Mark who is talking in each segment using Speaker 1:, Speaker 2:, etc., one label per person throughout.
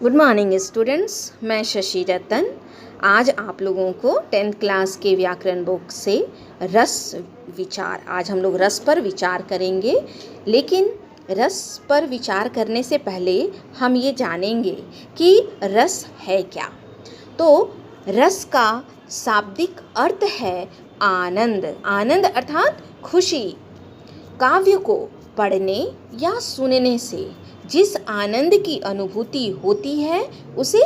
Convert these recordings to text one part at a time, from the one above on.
Speaker 1: Good morning students, मैं शशि रतन आज आप लोगों को 10th क्लास के व्याकरण बुक से रस विचार, आज हम लोग रस पर विचार करेंगे। लेकिन रस पर विचार करने से पहले हम ये जानेंगे कि रस है क्या। तो रस का शाब्दिक अर्थ है आनंद। आनंद अर्थात खुशी। काव्य को पढ़ने या सुनने से जिस आनंद की अनुभूति होती है उसे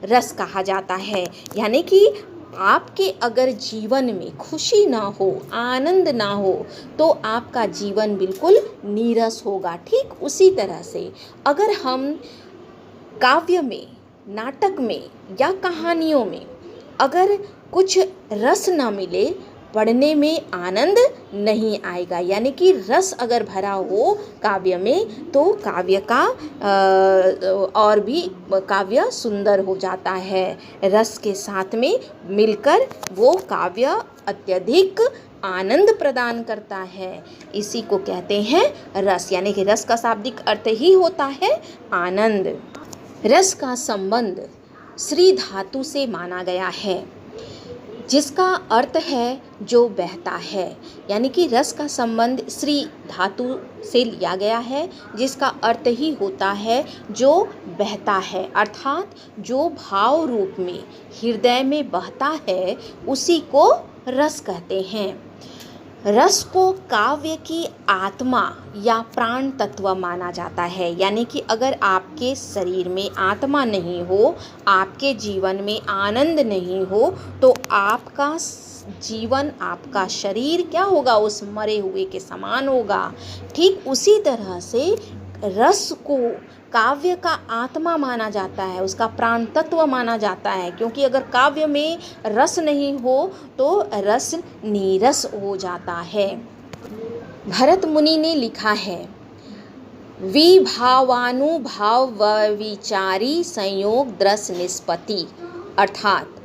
Speaker 1: रस कहा जाता है। यानी कि आपके अगर जीवन में खुशी ना हो, आनंद ना हो, तो आपका जीवन बिल्कुल नीरस होगा। ठीक उसी तरह से अगर हम काव्य में, नाटक में या कहानियों में अगर कुछ रस ना मिले, पढ़ने में आनंद नहीं आएगा। यानी कि रस अगर भरा हो काव्य में तो काव्य का और भी काव्य सुंदर हो जाता है। रस के साथ में मिलकर वो काव्य अत्यधिक आनंद प्रदान करता है। इसी को कहते हैं रस। यानी कि रस का शाब्दिक अर्थ ही होता है आनंद। रस का संबंध श्री धातु से माना गया है, जिसका अर्थ है जो बहता है। यानी कि रस का संबंध श्री धातु से लिया गया है, जिसका अर्थ ही होता है जो बहता है, अर्थात जो भाव रूप में हृदय में बहता है उसी को रस कहते हैं। रस को काव्य की आत्मा या प्राण तत्व माना जाता है। यानी कि अगर आपके शरीर में आत्मा नहीं हो, आपके जीवन में आनंद नहीं हो, तो आपका जीवन, आपका शरीर क्या होगा? उस मरे हुए के समान होगा। ठीक उसी तरह से रस को काव्य का आत्मा माना जाता है, उसका प्राण तत्व माना जाता है। क्योंकि अगर काव्य में रस नहीं हो तो रस नीरस हो जाता है। भरत मुनि ने लिखा है, विभावानुभाव व विचारी संयोग द्रस निष्पत्ति, अर्थात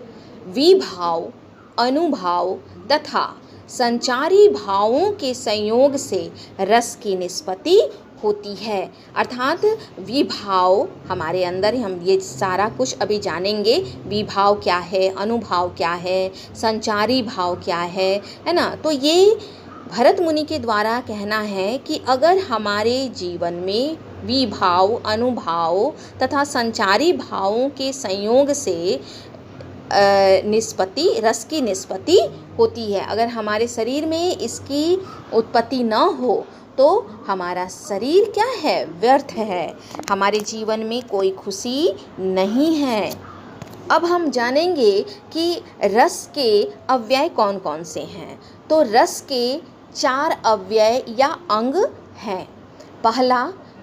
Speaker 1: विभाव, अनुभाव तथा संचारी भावों के संयोग से रस की निष्पत्ति होती है। अर्थात विभाव हमारे अंदर, हम ये सारा कुछ अभी जानेंगे। विभाव क्या है, अनुभाव क्या है, संचारी भाव क्या है ना। तो ये भरत मुनि के द्वारा कहना है कि अगर हमारे जीवन में विभाव, अनुभाव तथा संचारी भावों के संयोग से निष्पत्ति, रस की निष्पत्ति होती है, अगर हमारे शरीर में इसकी उत्पत्ति न हो तो हमारा शरीर क्या है? व्यर्थ है। हमारे जीवन में कोई खुशी नहीं है। अब हम जानेंगे कि रस के अव्यय कौन कौन से हैं। तो रस के 4 अव्यय या अंग हैं। पहला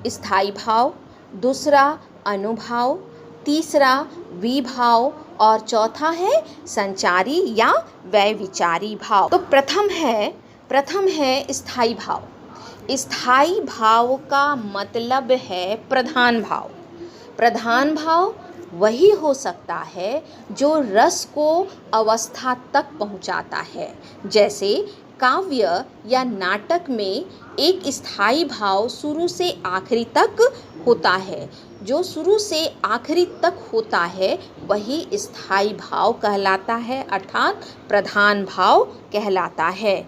Speaker 1: स्थायी भाव, दूसरा अनुभाव, तीसरा विभाव और चौथा है संचारी या वैविचारी भाव। तो प्रथम है स्थायी भाव। स्थायी भाव का मतलब है प्रधान भाव। प्रधान भाव वही हो सकता है जो रस को अवस्था तक पहुंचाता है। जैसे काव्य या नाटक में एक स्थायी भाव शुरू से आखिरी तक होता है। जो शुरू से आखिरी तक होता है वही स्थायी भाव कहलाता है, अर्थात प्रधान भाव कहलाता है।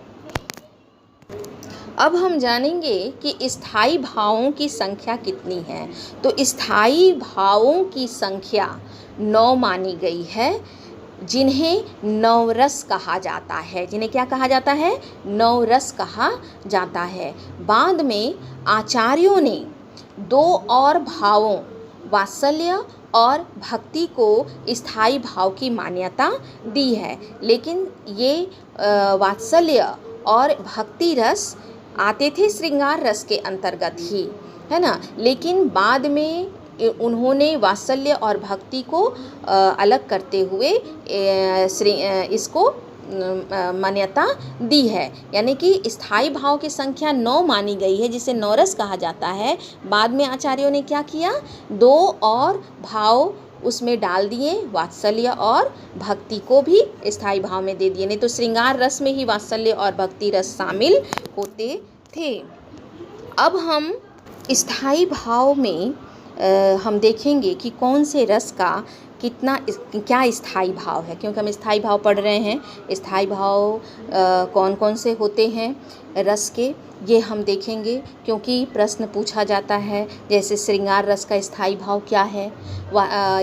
Speaker 1: अब हम जानेंगे कि स्थायी भावों की संख्या कितनी है। तो स्थायी भावों की संख्या 9 मानी गई है, जिन्हें नवरस कहा जाता है। जिन्हें क्या कहा जाता है? नवरस कहा जाता है। बाद में आचार्यों ने 2 और भावों, वात्सल्य और भक्ति को स्थायी भाव की मान्यता दी है। लेकिन ये वात्सल्य और भक्ति रस आते थे श्रृंगार रस के अंतर्गत ही, है ना। लेकिन बाद में उन्होंने वात्सल्य और भक्ति को अलग करते हुए इसको मान्यता दी है। यानी कि स्थायी भाव की संख्या 9 मानी गई है, जिसे नवरस कहा जाता है। बाद में आचार्यों ने क्या किया? 2 और भाव उसमें डाल दिए, वात्सल्य और भक्ति को भी स्थायी भाव में दे दिए। नहीं तो श्रृंगार रस में ही वात्सल्य और भक्ति रस शामिल होते थे। अब हम स्थायी भाव में हम देखेंगे कि कौन से रस का क्या स्थाई भाव है, क्योंकि हम स्थाई भाव पढ़ रहे हैं। स्थाई भाव कौन कौन से होते हैं रस के, ये हम देखेंगे, क्योंकि प्रश्न पूछा जाता है जैसे श्रृंगार रस का स्थाई भाव क्या है,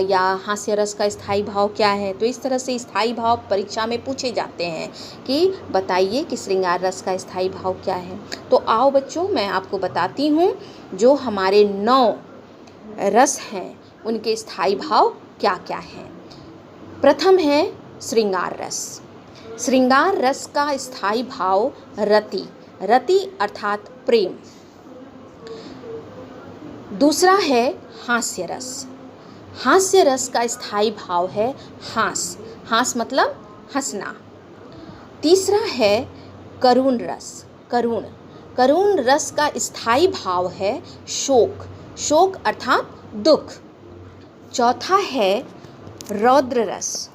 Speaker 1: या हास्य रस का स्थाई भाव क्या है। तो इस तरह से स्थाई भाव परीक्षा में पूछे जाते हैं कि बताइए कि श्रृंगार रस का स्थाई भाव क्या है। तो आओ बच्चों, मैं आपको बताती हूँ जो हमारे 9 रस हैं उनके स्थाई भाव क्या क्या हैं। प्रथम है श्रृंगार रस। श्रृंगार रस का स्थाई भाव रति, रति अर्थात प्रेम। दूसरा है हास्य रस। हास्य रस का स्थाई भाव है हास, हास मतलब हंसना। तीसरा है करुण रस। करुण रस का स्थाई भाव है शोक, शोक अर्थात दुख। चौथा है रौद्र रस।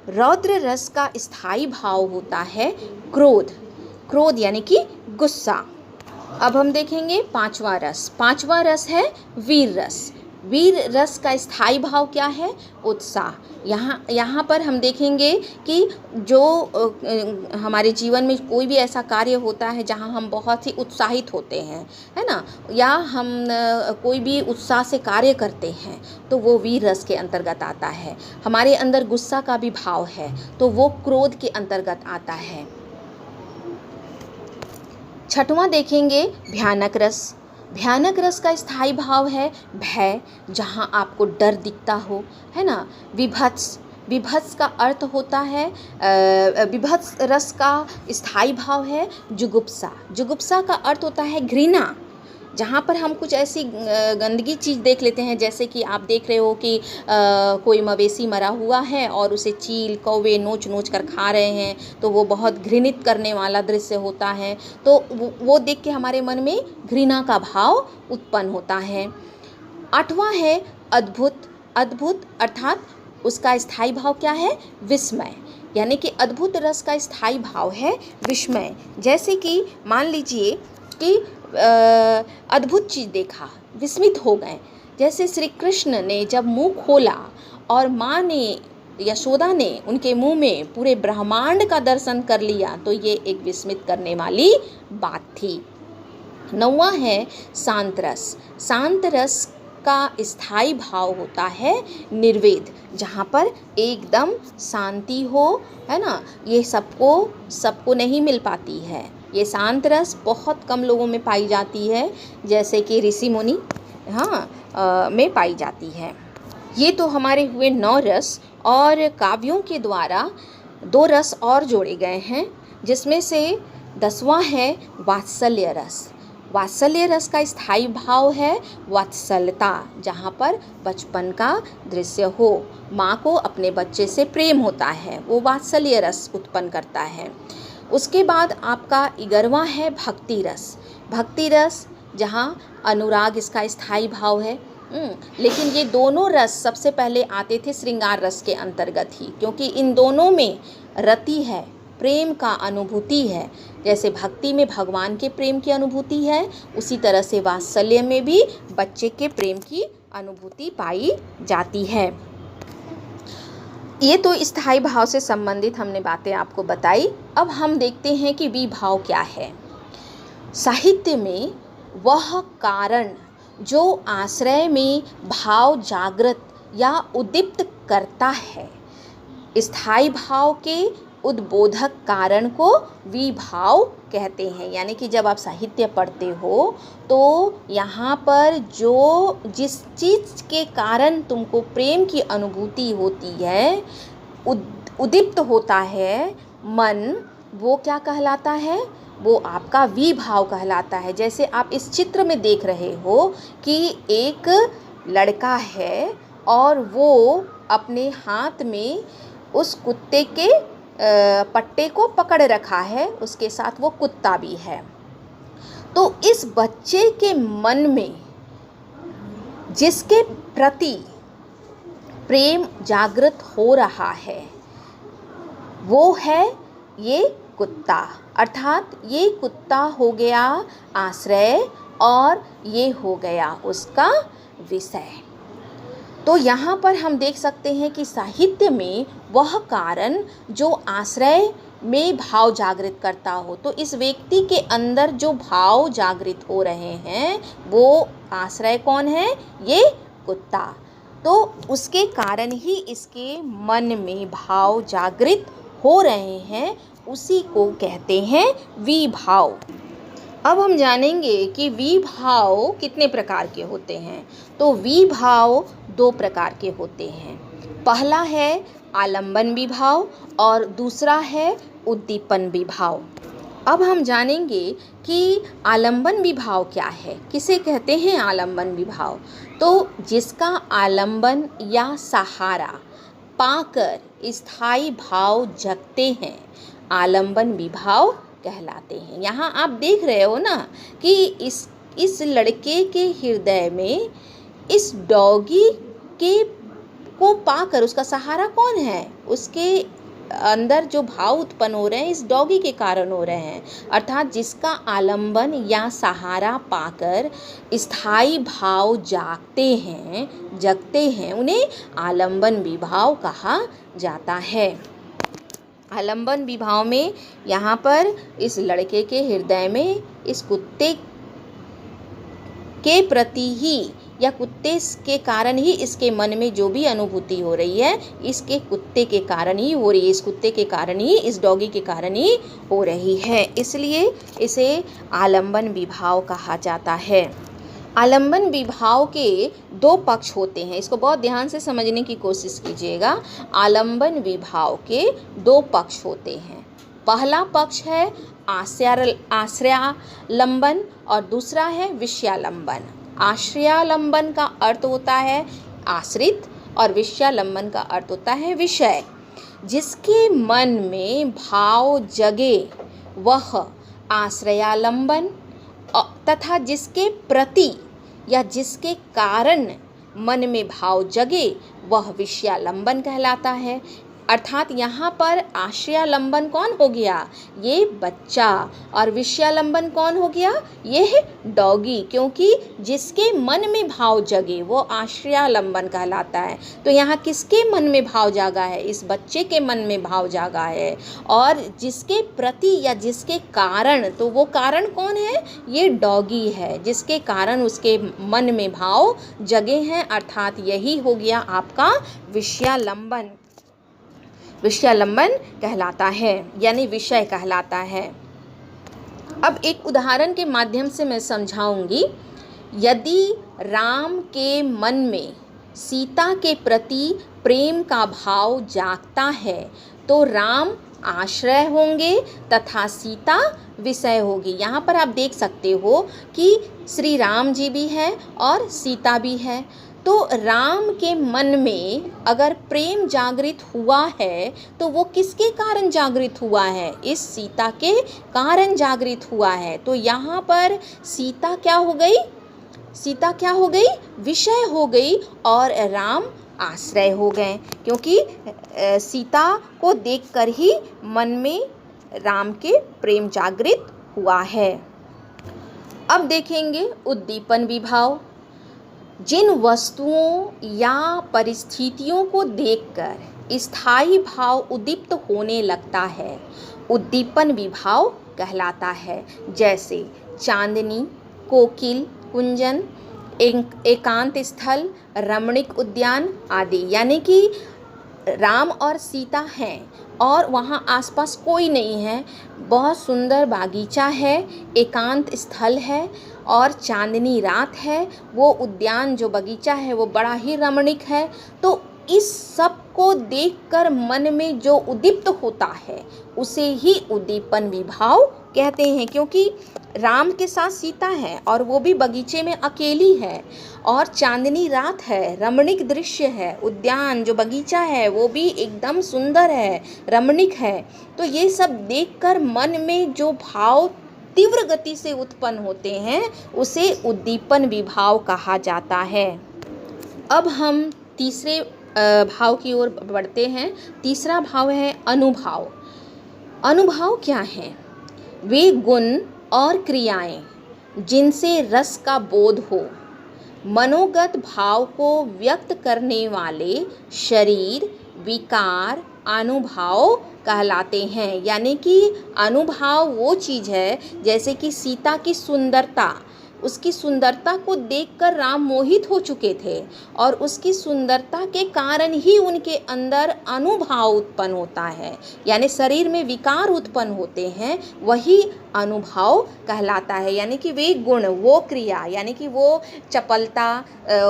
Speaker 1: रौद्र रस का स्थाई भाव होता है क्रोध, क्रोध यानी कि गुस्सा। अब हम देखेंगे पांचवा रस। पांचवा रस है वीर रस। वीर रस का स्थाई भाव क्या है, उत्साह। यहाँ पर हम देखेंगे कि जो हमारे जीवन में कोई भी ऐसा कार्य होता है जहाँ हम बहुत ही उत्साहित होते हैं, है ना, या हम कोई भी उत्साह से कार्य करते हैं, तो वो वीर रस के अंतर्गत आता है। हमारे अंदर गुस्सा का भी भाव है तो वो क्रोध के अंतर्गत आता है। छठवां देखेंगे भयानक रस। भयानक रस का स्थाई भाव है भय, जहाँ आपको डर दिखता हो, है ना। विभत्स, विभत्स का अर्थ होता है, विभत्स रस का स्थाई भाव है जुगुप्सा। जुगुप्सा का अर्थ होता है घृणा, जहाँ पर हम कुछ ऐसी गंदगी चीज़ देख लेते हैं, जैसे कि आप देख रहे हो कि कोई मवेशी मरा हुआ है और उसे चील कौवे नोच नोच कर खा रहे हैं, तो वो बहुत घृणित करने वाला दृश्य होता है। तो वो देख के हमारे मन में घृणा का भाव उत्पन्न होता है। आठवां है अद्भुत। अद्भुत अर्थात उसका स्थाई भाव क्या है, विस्मय, यानी कि अद्भुत रस का स्थाई भाव है विस्मय। जैसे कि मान लीजिए कि अद्भुत चीज़ देखा, विस्मित हो गए। जैसे श्री कृष्ण ने जब मुंह खोला और माँ ने, यशोदा ने उनके मुंह में पूरे ब्रह्मांड का दर्शन कर लिया, तो ये एक विस्मित करने वाली बात थी। 9वां है शांत रस। शांत रस का स्थाई भाव होता है निर्वेद, जहाँ पर एकदम शांति हो, है ना। ये सबको नहीं मिल पाती है। ये शांत रस बहुत कम लोगों में पाई जाती है, जैसे कि ऋषि मुनि में पाई जाती है। ये तो हमारे हुए 9 रस, और काव्यों के द्वारा 2 रस और जोड़े गए हैं, जिसमें से 10वां है वात्सल्य रस। वात्सल्य रस का स्थाई भाव है वात्सल्यता, जहाँ पर बचपन का दृश्य हो, माँ को अपने बच्चे से प्रेम होता है, वो वात्सल्य रस उत्पन्न करता है। उसके बाद आपका 11वां है भक्ति रस। भक्ति रस जहाँ अनुराग इसका स्थाई भाव है। लेकिन ये दोनों रस सबसे पहले आते थे श्रृंगार रस के अंतर्गत ही, क्योंकि इन दोनों में रति है, प्रेम का अनुभूति है। जैसे भक्ति में भगवान के प्रेम की अनुभूति है, उसी तरह से वात्सल्य में भी बच्चे के प्रेम की अनुभूति पाई जाती है। ये तो स्थाई भाव से संबंधित हमने बातें आपको बताई। अब हम देखते हैं कि विभाव क्या है। साहित्य में वह कारण जो आश्रय में भाव जागृत या उद्दीप्त करता है, स्थाई भाव के उद्बोधक कारण को विभाव कहते हैं। यानी कि जब आप साहित्य पढ़ते हो तो यहाँ पर जिस चीज़ के कारण तुमको प्रेम की अनुभूति होती है, उद्दीप्त होता है मन, वो क्या कहलाता है, वो आपका विभाव कहलाता है। जैसे आप इस चित्र में देख रहे हो कि एक लड़का है और वो अपने हाथ में उस कुत्ते के पट्टे को पकड़ रखा है, उसके साथ वो कुत्ता भी है। तो इस बच्चे के मन में जिसके प्रति प्रेम जागृत हो रहा है वो है ये कुत्ता, अर्थात ये कुत्ता हो गया आश्रय और ये हो गया उसका विषय। तो यहाँ पर हम देख सकते हैं कि साहित्य में वह कारण जो आश्रय में भाव जागृत करता हो, तो इस व्यक्ति के अंदर जो भाव जागृत हो रहे हैं वो आश्रय कौन है? ये कुत्ता। तो उसके कारण ही इसके मन में भाव जागृत हो रहे हैं, उसी को कहते हैं विभाव। अब हम जानेंगे कि विभाव कितने प्रकार के होते हैं। तो विभाव 2 प्रकार के होते हैं। पहला है आलंबन विभाव और दूसरा है उद्दीपन विभाव। अब हम जानेंगे कि आलंबन विभाव क्या है, किसे कहते हैं आलंबन विभाव। तो जिसका आलंबन या सहारा पाकर स्थायी भाव जगते हैं, आलंबन विभाव कहलाते हैं। यहाँ आप देख रहे हो ना कि इस लड़के के हृदय में इस डॉगी के को पाकर, उसका सहारा कौन है? उसके अंदर जो भाव उत्पन्न हो रहे हैं इस डॉगी के कारण हो रहे हैं। अर्थात जिसका आलंबन या सहारा पाकर स्थायी भाव जगते हैं उन्हें आलंबन विभाव कहा जाता है। आलंबन विभाव में यहाँ पर इस लड़के के हृदय में इस कुत्ते के प्रति ही या कुत्ते के कारण ही इसके मन में जो भी अनुभूति हो रही है इसके कुत्ते के कारण ही हो रही है, इस कुत्ते के कारण ही, इस डॉगी के कारण ही हो रही है, इसलिए इसे आलंबन विभाव कहा जाता है। आलंबन विभाव के 2 पक्ष होते हैं, इसको बहुत ध्यान से समझने की कोशिश कीजिएगा। आलंबन विभाव के 2 पक्ष होते हैं। पहला पक्ष है आश्रयालंबन और दूसरा है विषयालंबन। आश्रयालंबन का अर्थ होता है आश्रित और विषयालंबन का अर्थ होता है विषय। जिसके मन में भाव जगे वह आश्रयालंबन तथा जिसके प्रति या जिसके कारण मन में भाव जगे वह विषयालंबन कहलाता है। अर्थात यहाँ पर आश्रयालंबन कौन हो गया? ये बच्चा। और विषयालंबन कौन हो गया? ये है डॉगी, क्योंकि जिसके मन में भाव जगे वो आश्रयालंबन कहलाता है। तो यहाँ किसके मन में भाव जागा है? इस बच्चे के मन में भाव जागा है। और जिसके प्रति या जिसके कारण, तो वो कारण कौन है? ये डॉगी है, जिसके कारण उसके मन में भाव जगे हैं। अर्थात यही हो गया आपका विषयालंबन। विषयालंबन कहलाता है यानी विषय कहलाता है। अब एक उदाहरण के माध्यम से मैं समझाऊंगी। यदि राम के मन में सीता के प्रति प्रेम का भाव जागता है तो राम आश्रय होंगे तथा सीता विषय होगी। यहाँ पर आप देख सकते हो कि श्री राम जी भी हैं और सीता भी है। तो राम के मन में अगर प्रेम जागृत हुआ है तो वो किसके कारण जागृत हुआ है? इस सीता के कारण जागृत हुआ है। तो यहाँ पर सीता क्या हो गई? सीता क्या हो गई? विषय हो गई और राम आश्रय हो गए, क्योंकि सीता को देखकर ही मन में राम के प्रेम जागृत हुआ है। अब देखेंगे उद्दीपन विभाव। जिन वस्तुओं या परिस्थितियों को देखकर स्थायी भाव उद्दीप्त होने लगता है उद्दीपन विभाव कहलाता है। जैसे चांदनी, कोकिल, कुंजन, एकांत स्थल, रमणीक उद्यान आदि। यानी कि राम और सीता हैं और वहाँ आसपास कोई नहीं है, बहुत सुंदर बागीचा है, एकांत स्थल है और चांदनी रात है। वो उद्यान जो बगीचा है वो बड़ा ही रमणीक है। तो इस सब को देखकर मन में जो उद्दीप्त होता है उसे ही उद्दीपन विभाव कहते हैं, क्योंकि राम के साथ सीता है और वो भी बगीचे में अकेली है और चांदनी रात है, रमणीक दृश्य है, उद्यान जो बगीचा है वो भी एकदम सुंदर है, रमणीक है। तो ये सब देखकर मन में जो भाव तीव्र गति से उत्पन्न होते हैं उसे उद्दीपन विभाव कहा जाता है। अब हम तीसरे भाव की ओर बढ़ते हैं। तीसरा भाव है अनुभाव। अनुभाव क्या है? वे गुण और क्रियाएं जिनसे रस का बोध हो, मनोगत भाव को व्यक्त करने वाले शरीर, विकार, अनुभाव कहलाते हैं। यानी कि अनुभाव वो चीज़ है, जैसे कि सीता की सुंदरता, उसकी सुंदरता को देखकर राम मोहित हो चुके थे और उसकी सुंदरता के कारण ही उनके अंदर अनुभाव उत्पन्न होता है, यानी शरीर में विकार उत्पन्न होते हैं, वही अनुभाव कहलाता है। यानी कि वे गुण, वो क्रिया, यानी कि वो चपलता,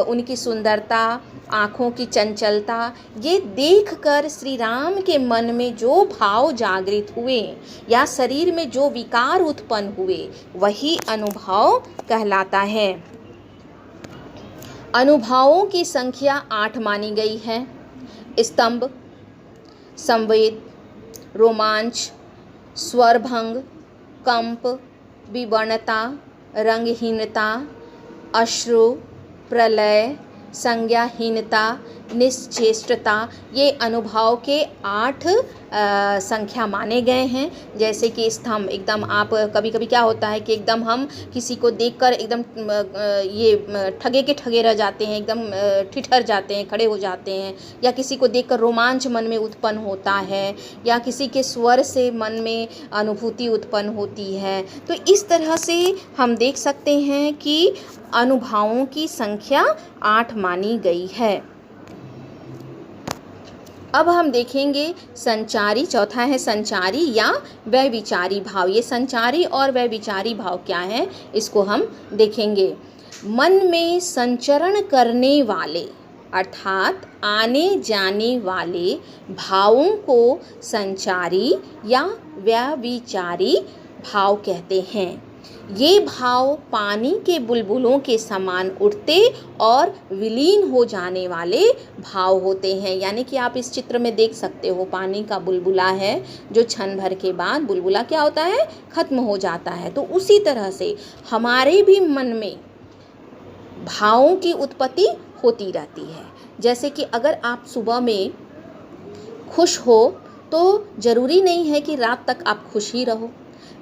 Speaker 1: उनकी सुंदरता, आँखों की चंचलता, ये देखकर श्री राम के मन में जो भाव जागृत हुए या शरीर में जो विकार उत्पन्न हुए, वही अनुभाव कहलाता है। अनुभावों की संख्या 8 मानी गई है। स्तंभ, संवेद, रोमांच, स्वरभंग, कंप, विवर्णता, रंगहीनता, अश्रु, प्रलय, संज्ञाहीनता, निश्चेष्टता, ये अनुभव के 8 संख्या माने गए हैं। जैसे कि स्तंभ, एकदम आप कभी कभी क्या होता है कि एकदम हम किसी को देखकर एकदम ये ठगे के ठगे रह जाते हैं, एकदम ठिठर जाते हैं, खड़े हो जाते हैं, या किसी को देखकर रोमांच मन में उत्पन्न होता है, या किसी के स्वर से मन में अनुभूति उत्पन्न होती है। तो इस तरह से हम देख सकते हैं कि अनुभवों की संख्या 8 मानी गई है। अब हम देखेंगे संचारी, चौथा है संचारी या व्यभिचारी भाव। ये संचारी और व्यभिचारी भाव क्या है, इसको हम देखेंगे। मन में संचरण करने वाले अर्थात आने जाने वाले भावों को संचारी या व्यभिचारी भाव कहते हैं। ये भाव पानी के बुलबुलों के समान उठते और विलीन हो जाने वाले भाव होते हैं। यानी कि आप इस चित्र में देख सकते हो, पानी का बुलबुला है जो क्षण भर के बाद बुलबुला क्या होता है, खत्म हो जाता है। तो उसी तरह से हमारे भी मन में भावों की उत्पत्ति होती रहती है। जैसे कि अगर आप सुबह में खुश हो तो ज़रूरी नहीं है कि रात तक आप खुश ही रहो,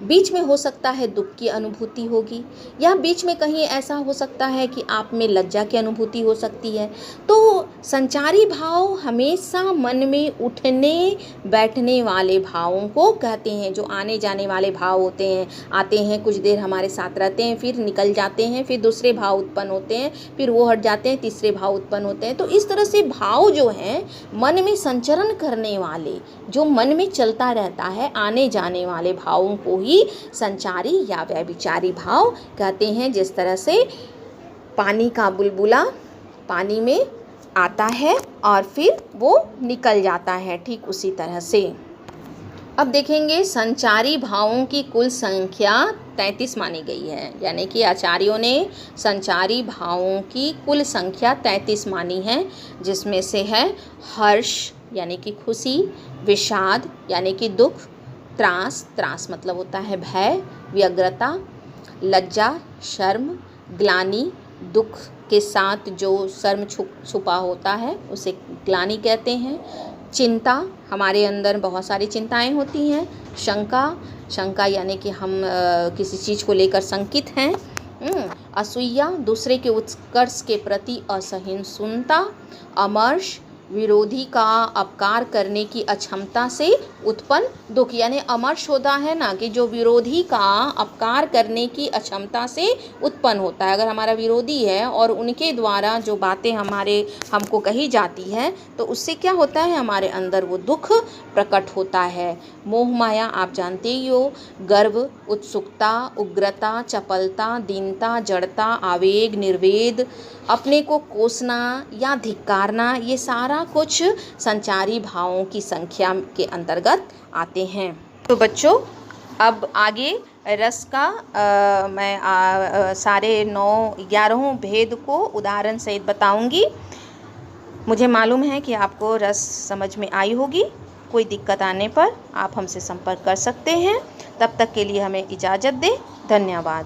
Speaker 1: बीच में हो सकता है दुख की अनुभूति होगी, या बीच में कहीं ऐसा हो सकता है कि आप में लज्जा की अनुभूति हो सकती है। तो संचारी भाव हमेशा मन में उठने बैठने वाले भावों को कहते हैं, जो आने जाने वाले भाव होते हैं। आते हैं, कुछ देर हमारे साथ रहते हैं, फिर निकल जाते हैं, फिर दूसरे भाव उत्पन्न होते हैं, फिर वो हट जाते हैं, तीसरे भाव उत्पन्न होते हैं। तो इस तरह से भाव जो हैं मन में संचरण करने वाले, जो मन में चलता रहता है, आने जाने वाले भावों को ही संचारी या व्यभिचारी भाव कहते हैं। जिस तरह से पानी का बुलबुला पानी में आता है और फिर वो निकल जाता है, ठीक उसी तरह से। अब देखेंगे संचारी भावों की कुल संख्या 33 मानी गई है। यानी कि आचार्यों ने संचारी भावों की कुल संख्या 33 मानी है, जिसमें से है हर्ष यानी कि खुशी, विषाद यानी कि दुख, त्रास, त्रास मतलब होता है भय, व्यग्रता, लज्जा, शर्म, ग्लानि, दुख के साथ जो शर्म छुपा होता है उसे ग्लानि कहते हैं। चिंता, हमारे अंदर बहुत सारी चिंताएं होती हैं। शंका, शंका यानी कि हम किसी चीज़ को लेकर शंकित हैं। असूया, दूसरे के उत्कर्ष के प्रति असहिष्णुता। अमर्ष, विरोधी का अपकार करने की अक्षमता से उत्पन्न दुख। यानी अमर्ष होता है ना, कि जो विरोधी का अपकार करने की अक्षमता से उत्पन्न होता है। अगर हमारा विरोधी है और उनके द्वारा जो बातें हमको कही जाती है, तो उससे क्या होता है, हमारे अंदर वो दुख प्रकट होता है। मोह माया आप जानते ही हो। गर्व, उत्सुकता, उग्रता, चपलता, दीनता, जड़ता, आवेग, निर्वेद, अपने को कोसना या धिक्कारना, ये सारा कुछ संचारी भावों की संख्या के अंतर्गत आते हैं। तो बच्चों, अब आगे रस का मैं सारे 9-11 भेद को उदाहरण सहित बताऊंगी। मुझे मालूम है कि आपको रस समझ में आई होगी। कोई दिक्कत आने पर आप हमसे संपर्क कर सकते हैं। तब तक के लिए हमें इजाज़त दें। धन्यवाद।